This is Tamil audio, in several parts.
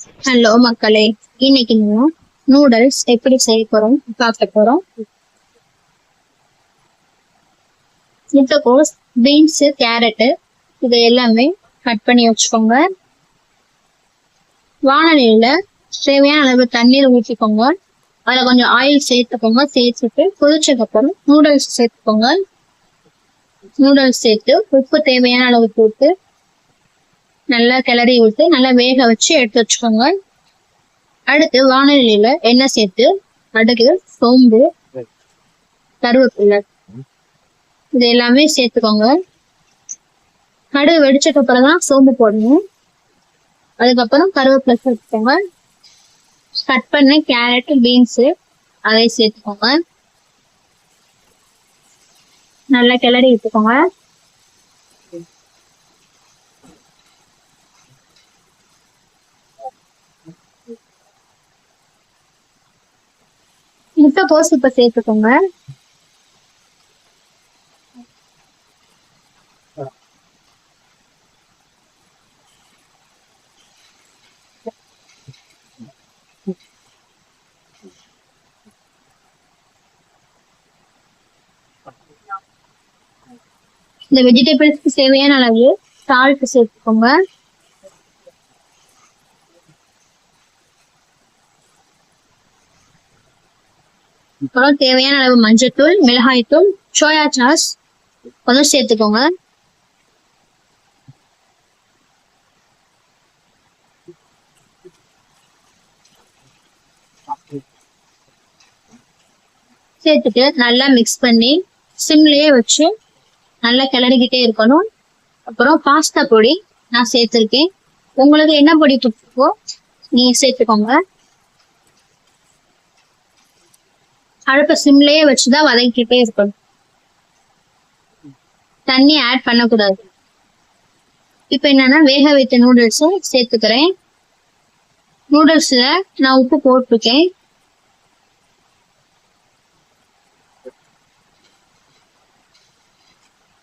ஹலோ மக்களே, இன்னைக்கு நூடுல்ஸ் எப்படி செய்ய போறோம் பார்க்க போறோம். முட்டைக்கோஸ், பீன்ஸ், கேரட் இது எல்லாமே கட் பண்ணி வச்சுக்கோங்க. வானலியில தேவையான அளவு தண்ணீர் ஊற்றிக்கோங்க. அதுல கொஞ்சம் ஆயில் சேர்த்துக்கோங்க. சேர்த்துட்டு கொதிச்சதுக்கு அப்புறம் நூடுல்ஸ் சேர்த்துக்கோங்க. நூடுல்ஸ் சேர்த்து உப்பு தேவையான அளவு போட்டு நல்லா கிளறி விட்டு நல்லா வேக வச்சு எடுத்து வச்சுக்கோங்க. அடுத்து வானலியில எண்ணெய் சேர்த்து அடுத்து சோம்பு, கருவேப்பிலை இது எல்லாமே சேர்த்துக்கோங்க. கடுகு வெடிச்சதுக்கு அப்புறம் தான் சோம்பு போடணும். அதுக்கப்புறம் கருவேப்பிலை சேர்த்துக்கோங்க. கட் பண்ண கேரட், பீன்ஸ் அதை சேர்த்துக்கோங்க. நல்லா கிளறி விட்டுக்கோங்க. முட்டைக்கோஸ் இப்ப சேர்த்துக்கோங்க. இந்த வெஜிடபிள்ஸ்க்கு தேவையான அளவு சால்ட் சேர்த்துக்கோங்க. அப்புறம் தேவையான அளவு மஞ்சத்தூள், மிளகாய்த்தூள், சோயா சாஸ் கொஞ்சம் சேர்த்துக்கோங்க. சேர்த்துட்டு நல்லா மிக்ஸ் பண்ணி சிம்லயே வச்சு நல்லா கிளறிக்கிட்டே இருக்கணும். அப்புறம் பாஸ்தா பொடி நான் சேர்த்திருக்கேன். உங்களுக்கு என்ன பொடி பிடிச்சிருக்கோ நீங்க சேர்த்துக்கோங்க. அடுப்ப சிம்லயே வச்சுதான் வதக்கிட்டே இருக்கணும். தண்ணி ஆட் பண்ணக்கூடாது. இப்ப என்னன்னா வேக வைத்த நூடுல்ஸும் சேர்த்துக்கிறேன். நூடுல்ஸ்ல நான் உப்பு போட்டிருக்கேன்.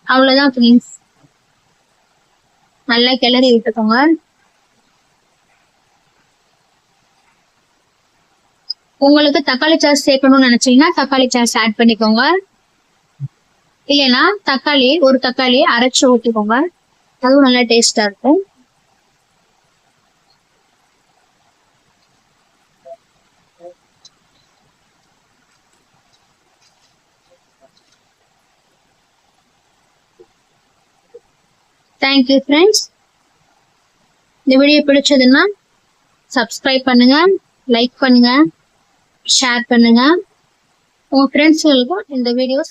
அவ்வளவுதான் ஃப்ரெண்ட்ஸ். நல்லா கிளறி விட்டுக்கோங்க. உங்களுக்கு தக்காளி சாஸ் சேர்க்கணும்னு நினைச்சீங்கன்னா தக்காளி சாஸ் ஆட் பண்ணிக்கோங்க. இல்லைன்னா ஒரு தக்காளி அரைச்சு ஊற்றிக்கோங்க. அதுவும் நல்லா டேஸ்டா இருக்கும். Thank you friends. இந்த வீடியோ பிடிச்சதுன்னா சப்ஸ்கிரைப் பண்ணுங்க, லைக் பண்ணுங்க, ஷேர் பண்ணுங்க. உங்க ஃப்ரெண்ட்ஸ்களுக்கும் இந்த வீடியோஸ்